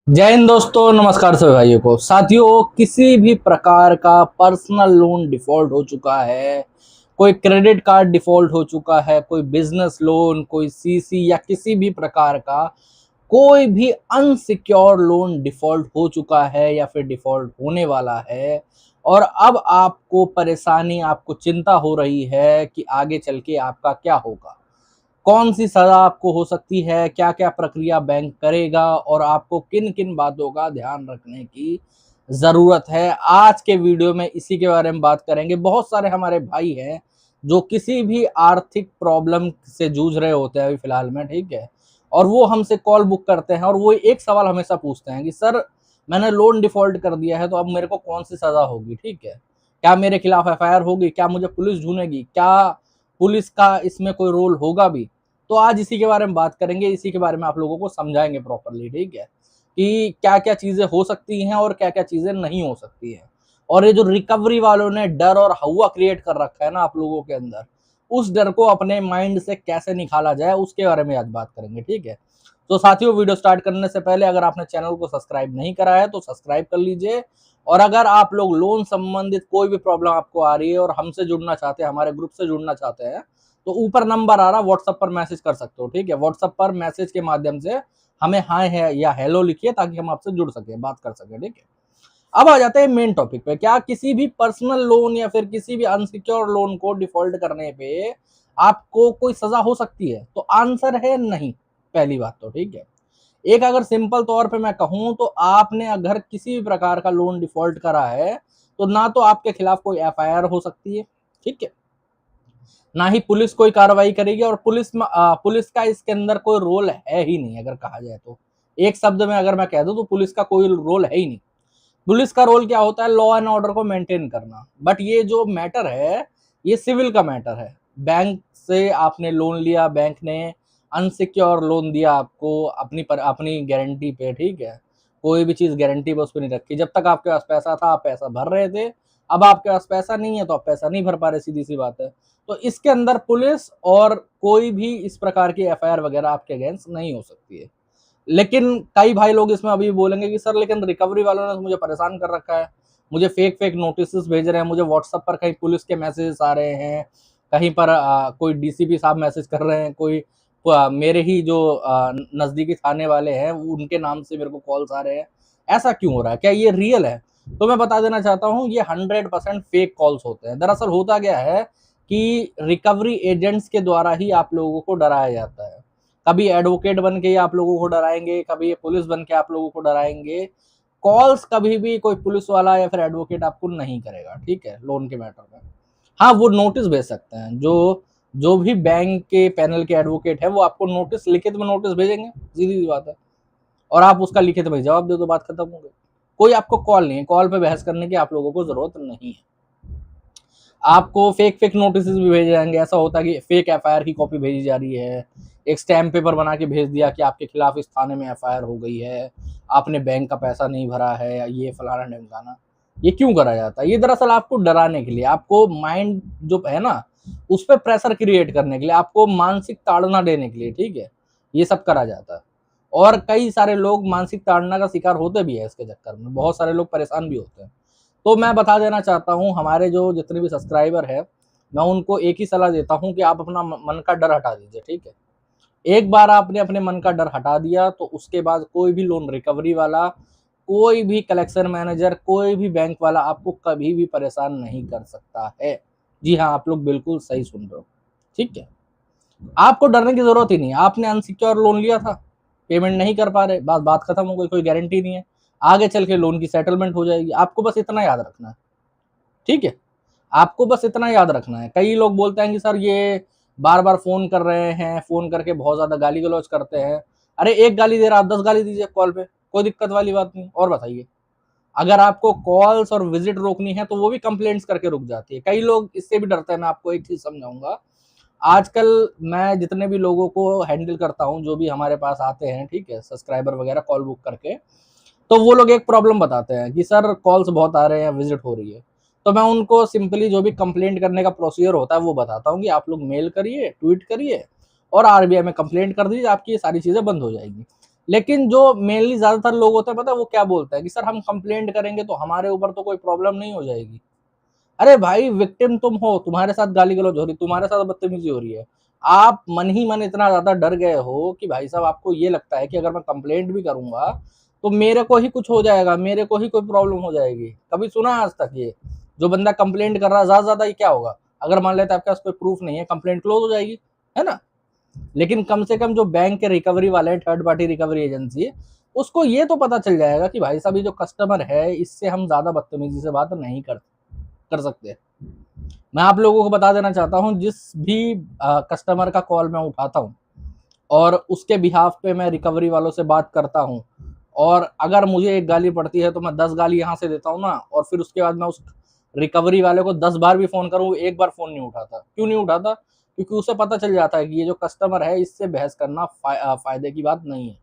जय हिंद दोस्तों, नमस्कार सभी भाइयों को। साथियों, किसी भी प्रकार का पर्सनल लोन डिफॉल्ट हो चुका है, कोई क्रेडिट कार्ड डिफॉल्ट हो चुका है, कोई बिजनेस लोन, कोई सीसी या किसी भी प्रकार का कोई भी अनसिक्योर लोन डिफॉल्ट हो चुका है या फिर डिफॉल्ट होने वाला है और अब आपको परेशानी, आपको चिंता हो रही है कि आगे चल के आपका क्या होगा, कौन सी सजा आपको हो सकती है, क्या क्या प्रक्रिया बैंक करेगा और आपको किन किन बातों का ध्यान रखने की जरूरत है। आज के वीडियो में इसी के बारे में बात करेंगे। बहुत सारे हमारे भाई हैं जो किसी भी आर्थिक प्रॉब्लम से जूझ रहे होते हैं अभी फिलहाल में, ठीक है, और वो हमसे कॉल बुक करते हैं और वो एक सवाल हमेशा पूछते हैं कि सर, मैंने लोन डिफॉल्ट कर दिया है तो अब मेरे को कौन सी सजा होगी, ठीक है, क्या मेरे खिलाफ एफआईआर होगी, क्या मुझे पुलिस ढूंढेगी, क्या पुलिस का इसमें कोई रोल होगा भी। तो आज इसी के बारे में बात करेंगे, इसी के बारे में आप लोगों को समझाएंगे प्रॉपरली, ठीक है, कि क्या क्या चीजें हो सकती हैं और क्या क्या चीजें नहीं हो सकती हैं। और ये जो रिकवरी वालों ने डर और हवा क्रिएट कर रखा है ना आप लोगों के अंदर, उस डर को अपने माइंड से कैसे निकाला जाए उसके बारे में आज बात करेंगे, ठीक है। तो साथियों, वीडियो स्टार्ट करने से पहले अगर आपने चैनल को सब्सक्राइब नहीं करा है तो सब्सक्राइब कर लीजिए। और अगर आप लोग लोन संबंधित कोई भी प्रॉब्लम आपको आ रही है और हमसे जुड़ना चाहते हैं, हमारे ग्रुप से जुड़ना चाहते हैं, तो ऊपर नंबर आ रहा है, व्हाट्सएप पर मैसेज कर सकते हो, ठीक है। व्हाट्सएप पर मैसेज के माध्यम से हमें हाय है या हेलो लिखिए ताकि हम आपसे जुड़ सके, बात कर सके, ठीक है। अब आ जाते हैं मेन टॉपिक पे। क्या किसी भी पर्सनल लोन या फिर किसी भी अनसिक्योर लोन को डिफॉल्ट करने पे आपको कोई सजा हो सकती है? तो आंसर है नहीं, पहली बात तो, ठीक है। एक अगर सिंपल तौर पे मैं कहूं तो आपने अगर किसी भी प्रकार का लोन डिफॉल्ट करा है तो ना तो आपके खिलाफ कोई एफआईआर हो सकती है, ठीक है, ना ही पुलिस कोई कार्रवाई करेगी, और पुलिस का इसके अंदर कोई रोल है ही नहीं। अगर कहा जाए तो एक शब्द में अगर मैं कह दूं तो पुलिस का कोई रोल है ही नहीं। पुलिस का रोल क्या होता है? लॉ एंड ऑर्डर को मेंटेन करना। बट ये जो मैटर है, ये सिविल का मैटर है। बैंक से आपने लोन लिया, बैंक ने अनसिक्योर लोन दिया आपको अपनी गारंटी पे, ठीक है, कोई भी चीज गारंटी पे उस पर नहीं रखी। जब तक आपके पास पैसा था आप पैसा भर रहे थे, अब आपके पास पैसा नहीं है तो आप पैसा नहीं भर पा रहे, सीधी सी बात है। तो इसके अंदर पुलिस और कोई भी इस प्रकार की एफआईआर वगैरह आपके अगेंस्ट नहीं हो सकती है। लेकिन कई भाई लोग इसमें अभी बोलेंगे कि सर, लेकिन रिकवरी वालों ने तो मुझे परेशान कर रखा है, मुझे फेक फेक नोटिस भेज रहे हैं, मुझे व्हाट्सएप पर कहीं पुलिस के मैसेजेस आ रहे हैं, कहीं पर कोई डीसीपी साहब मैसेज कर रहे हैं, कोई मेरे ही जो नजदीकी थाने वाले हैं उनके नाम से मेरे को कॉल्स आ रहे हैं। ऐसा क्यों हो रहा है? क्या ये रियल है? तो मैं बता देना चाहता हूँ, ये 100% फेक कॉल्स होते हैं। दरअसल होता क्या है कि रिकवरी एजेंट्स के द्वारा ही आप लोगों को डराया जाता है। कभी एडवोकेट बन के आप लोगों को डराएंगे, कभी पुलिस बन के आप लोगों को डराएंगे। कॉल्स कभी भी कोई पुलिस वाला या फिर एडवोकेट आपको नहीं करेगा, ठीक है, लोन के मैटर में। हाँ, वो नोटिस भेज सकते हैं। जो जो भी बैंक के पैनल के एडवोकेट है वो आपको नोटिस, लिखित में नोटिस भेजेंगे, सीधी सी बात है, और आप उसका लिखित में जवाब दे दो, बात खत्म हो गई। कोई आपको कॉल नहीं है, कॉल पे बहस करने की आप लोगों को जरूरत नहीं है। आपको फेक फेक नोटिस भी भेजे जाएंगे। ऐसा होता है कि फेक एफआईआर की कॉपी भेजी जा रही है, एक स्टैम्प पेपर बना के भेज दिया कि आपके खिलाफ इस थाने में एफआईआर हो गई है, आपने बैंक का पैसा नहीं भरा है, ये फलाना ढिमकाना। ये क्यों करा जाता है? ये दरअसल आपको डराने के लिए, आपको माइंड जो है ना उस पर प्रेशर क्रिएट करने के लिए, आपको मानसिक ताड़ना देने के लिए, ठीक है, ये सब करा जाता है। और कई सारे लोग मानसिक ताड़ना का शिकार होते भी है, इसके चक्कर में बहुत सारे लोग परेशान भी होते हैं। तो मैं बता देना चाहता हूँ, हमारे जो जितने भी सब्सक्राइबर है, मैं उनको एक ही सलाह देता हूँ कि आप अपना मन का डर हटा दीजिए, ठीक है। एक बार आपने अपने मन का डर हटा दिया तो उसके बाद कोई भी लोन रिकवरी वाला, कोई भी कलेक्शन मैनेजर, कोई भी बैंक वाला आपको कभी भी परेशान नहीं कर सकता है। जी हाँ, आप लोग बिल्कुल सही सुन रहे हो, ठीक है। आपको डरने की जरूरत ही नहीं है। आपने अनसिक्योर लोन लिया था, पेमेंट नहीं कर पा रहे, बात बात खत्म हो गई, कोई गारंटी नहीं है, आगे चल के लोन की सेटलमेंट हो जाएगी। आपको बस इतना याद रखना है, ठीक है, आपको बस इतना याद रखना है। कई लोग बोलते हैं कि सर, ये बार बार फोन कर रहे हैं, फोन करके बहुत ज्यादा गाली गलौज करते हैं। अरे, एक गाली दे रहा, आप 10 गाली दीजिए कॉल पे, कोई दिक्कत वाली बात नहीं। और बताइए, अगर आपको कॉल्स और विजिट रोकनी है तो वो भी कंप्लेंट्स करके रुक जाती है। कई लोग इससे भी डरते हैं। मैं आपको एक चीज समझाऊंगा। आजकल मैं जितने भी लोगों को हैंडल करता हूँ, जो भी हमारे पास आते हैं, ठीक है, सब्सक्राइबर वगैरह कॉल बुक करके, तो वो लोग एक प्रॉब्लम बताते हैं कि सर, कॉल्स बहुत आ रहे हैं, विजिट हो रही है। तो मैं उनको सिंपली जो भी कंप्लेंट करने का प्रोसीजर होता है वो बताता हूँ कि आप लोग मेल करिए, ट्वीट करिए और आरबीआई में कंप्लेंट कर दीजिए, आपकी ये सारी चीजें बंद हो जाएगी। लेकिन जो मेनली ज्यादातर लोग होते हैं, पता है वो क्या बोलते हैं कि सर हम कंप्लेंट करेंगे तो हमारे ऊपर तो कोई प्रॉब्लम नहीं हो जाएगी। अरे भाई विक्टिम तुम हो, तुम्हारे साथ गाली गलौज हो रही, तुम्हारे साथ बदतमीजी हो रही है। आप मन ही मन इतना ज्यादा डर गए हो कि भाई साहब आपको ये लगता है कि अगर मैं कंप्लेंट भी करूंगा तो मेरे को ही कुछ हो जाएगा, मेरे को ही कोई प्रॉब्लम हो जाएगी। कभी सुना आज तक ये? जो बंदा कंप्लेंट कर रहा है ज्यादा ज्यादा ये क्या होगा, अगर मान लेते आपके पास कोई प्रूफ नहीं है, कंप्लेंट क्लोज हो जाएगी, है ना। लेकिन कम से कम जो बैंक के रिकवरी वाले हैं, थर्ड पार्टी रिकवरी एजेंसी, उसको ये तो पता चल जाएगा कि भाई साहब ये जो कस्टमर है इससे हम ज्यादा बदतमीजी से बात नहीं कर सकते। मैं आप लोगों को बता देना चाहता हूं, जिस भी कस्टमर का कॉल मैं उठाता हूं और उसके बिहाफ पे मैं रिकवरी वालों से बात करता हूं, और अगर मुझे एक गाली पड़ती है तो मैं 10 गाली यहां से देता हूं ना, और फिर उसके बाद मैं उस रिकवरी वाले को 10 बार भी फोन करूं, एक बार फोन नहीं उठाता। क्यों नहीं उठाता? क्योंकि उसे पता चल जाता है कि ये जो कस्टमर है इससे बहस करना फायदे की बात नहीं है,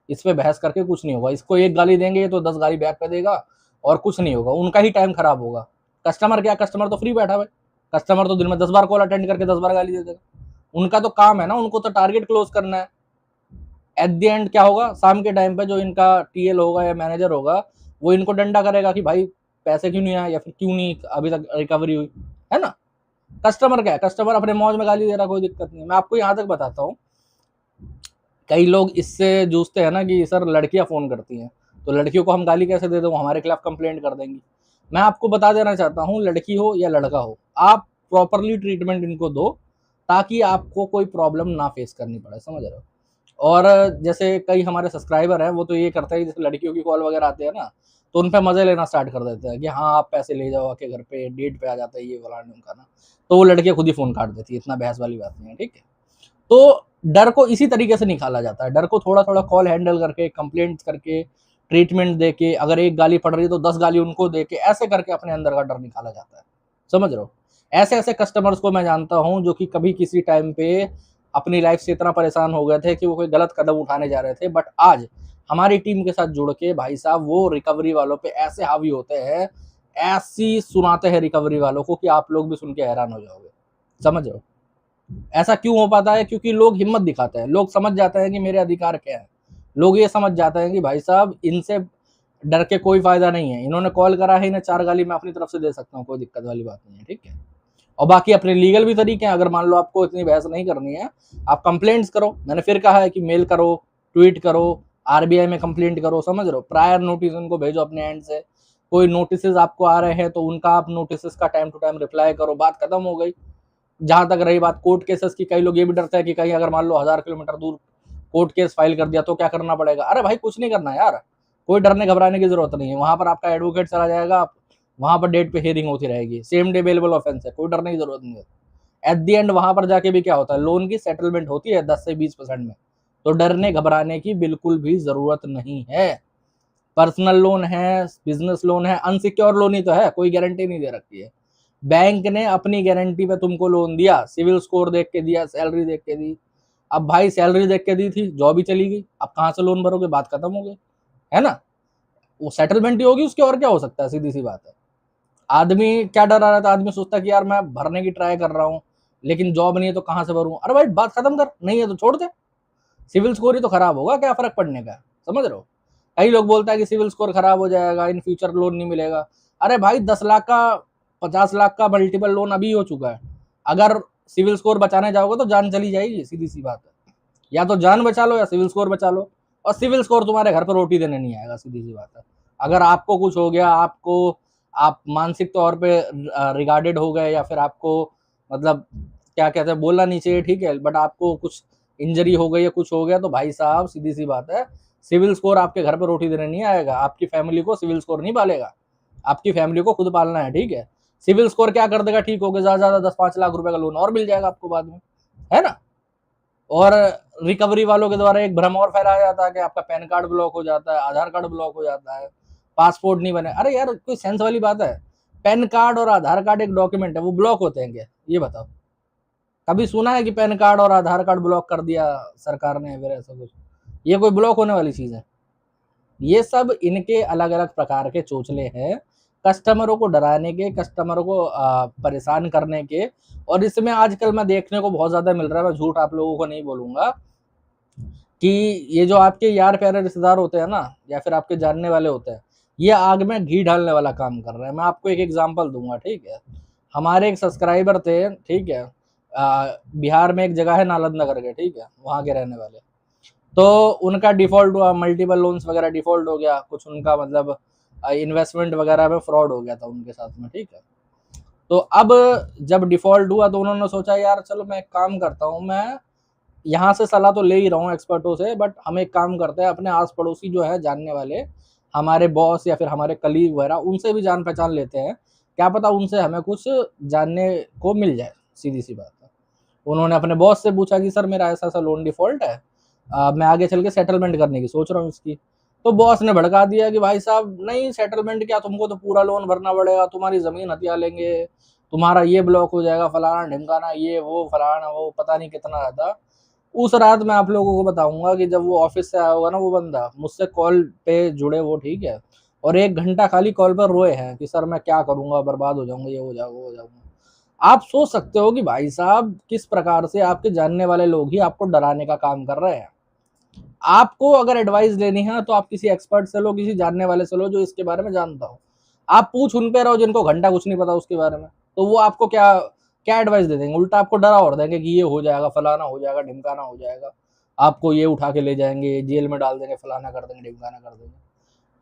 इस पे बहस करके कुछ नहीं होगा। इसको एक गाली देंगे तो 10 गाली बैक पे देगा और कुछ नहीं होगा, उनका ही टाइम खराब होगा। कस्टमर क्या, कस्टमर तो फ्री बैठा हुआ है, कस्टमर तो दिन में 10 बार कॉल अटेंड करके 10 बार गाली दे देगा। उनका तो काम है ना, उनको तो टारगेट क्लोज करना है। एट द एंड क्या होगा, शाम के टाइम पे जो इनका टीएल होगा या मैनेजर होगा वो इनको डंडा करेगा कि भाई पैसे क्यों नहीं आए या फिर क्यों नहीं अभी तक रिकवरी हुई, है ना। कस्टमर क्या है, कस्टमर अपने मौज में गाली दे रहा, कोई दिक्कत नहीं। मैं आपको यहाँ तक बताता हूँ, कई लोग इससे जूझते हैं ना कि सर लड़कियां फोन करती हैं तो लड़कियों को हम गाली कैसे दे दें, वो हमारे खिलाफ कंप्लेंट कर देंगी। मैं आपको बता देना चाहता हूँ, लड़की हो या लड़का हो, आप प्रॉपरली ट्रीटमेंट इनको दो ताकि आपको कोई प्रॉब्लम ना फेस करनी पड़े, समझ रहे हो। और जैसे कई हमारे सब्सक्राइबर हैं वो तो ये करते हैं, जैसे लड़कियों की कॉल वगैरह आती है ना तो उन पर मजे लेना स्टार्ट कर देते हैं कि हाँ आप पैसे ले जाओ आके घर पे, डेट पे आ जाता है ये वाला उनका ना, तो वो लड़कियां खुद ही फोन काट देती है। इतना बहस वाली बात नहीं है, ठीक है। तो डर को इसी तरीके से निकाला जाता है, डर को थोड़ा थोड़ा कॉल हैंडल करके, कंप्लेंट करके, ट्रीटमेंट दे के, अगर एक गाली पड़ रही है तो 10 गाली उनको दे के, ऐसे करके अपने अंदर का डर निकाला जाता है, समझ रहे हो। ऐसे ऐसे कस्टमर्स को मैं जानता हूं जो कि कभी किसी टाइम पे अपनी लाइफ से इतना परेशान हो गए थे कि वो कोई गलत कदम उठाने जा रहे थे, बट आज हमारी टीम के साथ जुड़ के भाई साहब वो रिकवरी वालों पे ऐसे हावी होते हैं, ऐसी सुनाते हैं रिकवरी वालों को कि आप लोग भी सुन के हैरान हो जाओगे, समझ रहे हो। ऐसा क्यों हो पाता है? क्योंकि लोग हिम्मत दिखाते हैं, लोग समझ जाते हैं कि मेरे अधिकार क्या है, लोग ये समझ जाते हैं कि भाई साहब इनसे डर के कोई फायदा नहीं है, इन्होंने कॉल करा है, इन्हें 4 गाली मैं अपनी तरफ से दे सकता हूँ, कोई दिक्कत वाली बात नहीं है, ठीक है। और बाकी अपने लीगल भी तरीके हैं, अगर मान लो आपको इतनी बहस नहीं करनी है, आप कंप्लेंट्स करो। मैंने फिर कहा है कि मेल करो, ट्वीट करो, आरबीआई में कंप्लेंट करो, समझ रहे हो। प्रायर नोटिस उनको भेजो अपने एंड से, कोई नोटिस आपको आ रहे हैं तो उनका आप नोटिस का टाइम टू टाइम रिप्लाई करो, बात खत्म हो गई। जहां तक रही बात कोर्ट केसेस की, कई लोग ये भी डरते हैं कि कहीं अगर मान लो 1000 किलोमीटर दूर कोर्ट केस फाइल कर दिया तो क्या करना पड़ेगा। अरे भाई कुछ नहीं करना यार, कोई डरने घबराने की जरूरत नहीं है। वहां पर आपका एडवोकेट चला जाएगा, वहां पर डेट पे हियरिंग होती रहेगी, सेम डे बेलेबल ऑफेंस है, कोई डरने की जरूरत नहीं है। एट द एंड वहां पर जाके भी क्या होता है, लोन की सेटलमेंट होती है 10 से 20% में, तो डरने घबराने की बिल्कुल भी जरूरत नहीं है। पर्सनल लोन है, बिजनेस लोन है, अनसिक्योर लोन ही तो है, कोई गारंटी नहीं दे रखी है। बैंक ने अपनी गारंटी पे तुमको लोन दिया, सिविल स्कोर देख के दिया, सैलरी देख के दी। अब भाई सैलरी देख के दी थी, जॉब ही चली गई, अब कहां से लोन भरोगे, बात खत्म हो गई, है ना। वो सेटलमेंट ही होगी उसकी, और क्या हो सकता है, सीधी सी बात है। आदमी क्या डरा रहा था, आदमी सोचता कि यार मैं भरने की ट्राई कर रहा हूँ लेकिन जॉब नहीं है तो कहां से भरूं। अरे भाई बात खत्म कर, नहीं है तो छोड़ दे, सिविल स्कोर ही तो खराब होगा, क्या फर्क पड़ने का, समझ रहे हो। कई लोग बोलता है कि सिविल स्कोर खराब हो जाएगा, इन फ्यूचर लोन नहीं मिलेगा। अरे भाई 10 लाख का, 50 लाख का मल्टीपल लोन अभी हो चुका है। अगर सिविल स्कोर बचाने जाओगे तो जान चली जाएगी, सीधी सी बात है। या तो जान बचा लो या सिविल स्कोर बचा लो, और सिविल स्कोर तुम्हारे घर पर रोटी देने नहीं आएगा, सीधी सी बात है। अगर आपको कुछ हो गया, आपको, आप मानसिक तौर पे रिगार्डेड हो गए, या फिर आपको मतलब क्या कहते हैं, बोलना नहीं चाहिए, ठीक है, बट आपको कुछ इंजरी हो गई या कुछ हो गया, तो भाई साहब सीधी सी बात है, सिविल स्कोर आपके घर पर रोटी देने नहीं आएगा, आपकी फैमिली को सिविल स्कोर नहीं पालेगा, आपकी फैमिली को खुद पालना है, ठीक है। सिविल स्कोर क्या कर देगा, ठीक हो गया, ज्यादा ज्यादा 10-5 लाख रुपए का लोन और मिल जाएगा आपको बाद में, है ना। और रिकवरी वालों के द्वारा एक भ्रम और फैलाया जाता है कि आपका पैन कार्ड ब्लॉक हो जाता है, आधार कार्ड ब्लॉक हो जाता है, पासपोर्ट नहीं बने। अरे यार कोई सेंस वाली बात है, पैन कार्ड और आधार कार्ड एक डॉक्यूमेंट है, वो ब्लॉक होते हैं क्या, ये बताओ। कभी सुना है कि पैन कार्ड और आधार कार्ड ब्लॉक कर दिया सरकार ने, फिर ऐसा कुछ, ये कोई ब्लॉक होने वाली चीज है। ये सब इनके अलग अलग प्रकार के चोचले हैं, कस्टमरों को डराने के, कस्टमरों को परेशान करने के। और इसमें आजकल मैं देखने को बहुत ज्यादा मिल रहा है, मैं झूठ आप लोगों को नहीं बोलूंगा, कि ये जो आपके यार प्यारे रिश्तेदार होते हैं ना, या फिर आपके जानने वाले होते हैं, ये आग में घी डालने वाला काम कर रहे हैं। मैं आपको एक एग्जांपल दूंगा, ठीक है। हमारे एक सब्सक्राइबर थे, ठीक है, बिहार में एक जगह है नालंदा करके, ठीक है, वहाँ के रहने वाले। तो उनका डिफॉल्ट हुआ, मल्टीपल लोन्स वगैरह डिफॉल्ट हो गया, कुछ उनका मतलब इन्वेस्टमेंट वगैरह में फ्रॉड हो गया था उनके साथ में, ठीक है। तो अब जब डिफॉल्ट हुआ तो उन्होंने सोचा यार चलो मैं एक काम करता हूँ, मैं यहाँ से सलाह तो ले ही रहा हूँ एक्सपर्टों से, बट हम एक काम करते हैं, अपने आस पड़ोसी जो है जानने वाले, हमारे बॉस या फिर हमारे कलीग वगैरह, उनसे भी जान पहचान लेते हैं, क्या पता उनसे हमें कुछ जानने को मिल जाए। सीधी सी बात है। उन्होंने अपने बॉस से पूछा कि सर मेरा ऐसा ऐसा लोन डिफॉल्ट है, मैं आगे चल के सेटलमेंट करने की सोच रहा हूँ इसकी। तो बॉस ने भड़का दिया कि भाई साहब नहीं, सेटलमेंट क्या, तुमको तो पूरा लोन भरना पड़ेगा, तुम्हारी जमीन हथिया लेंगे, तुम्हारा ये ब्लॉक हो जाएगा, फलाना ढिमकाना, ये वो फलाना वो, पता नहीं कितना ज्यादा। उस रात मैं आप लोगों को बताऊंगा कि जब वो ऑफिस से आया होगा ना, वो बंदा मुझसे कॉल पे जुड़े, वो ठीक है, और 1 घंटा खाली कॉल पर रोए हैं कि सर मैं क्या करूंगा, बर्बाद हो जाऊंगा, ये हो जाऊंगा, वो हो जाऊंगा। आप सोच सकते हो कि भाई साहब किस प्रकार से आपके जानने वाले लोग ही आपको डराने का काम कर रहे हैं। आपको अगर एडवाइस लेनी है तो आप किसी एक्सपर्ट से लो, किसी जानने वाले से लो जो इसके बारे में जानता हो। आप पूछ उन पे रहो जिनको घंटा कुछ नहीं पता उसके बारे में, तो वो आपको क्या क्या एडवाइस दे देंगे, उल्टा आपको डरा और देंगे कि ये हो जाएगा, फलाना हो जाएगा, ढिमकाना हो जाएगा, आपको ये उठा के ले जाएंगे, जेल में डाल देंगे, फलाना कर देंगे, ढिमकाना कर देंगे।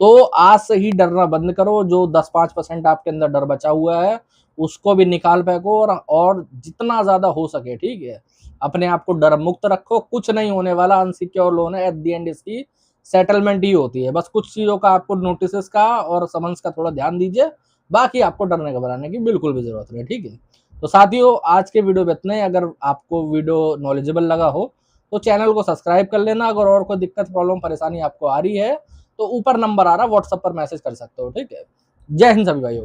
तो आज से ही डरना बंद करो। जो 10-5% आपके अंदर डर बचा हुआ है उसको भी निकाल फेंको, और जितना ज्यादा हो सके, ठीक है, अपने आप को डर मुक्त रखो। कुछ नहीं होने वाला, अनसिक्योर लोन है, एट द एंड इसकी सेटलमेंट ही होती है। बस कुछ चीजों का आपको नोटिस का और समन्स का थोड़ा ध्यान दीजिए, बाकी आपको डरने घबराने की बिल्कुल भी जरूरत नहीं, ठीक है। तो साथियों आज के वीडियो में इतना ही। अगर आपको वीडियो नॉलेजेबल लगा हो तो चैनल को सब्सक्राइब कर लेना। अगर और कोई दिक्कत प्रॉब्लम परेशानी आपको आ रही है तो ऊपर नंबर आ रहा है, व्हाट्सएप पर मैसेज कर सकते हो, ठीक है। जय हिंद सभी भाइयों।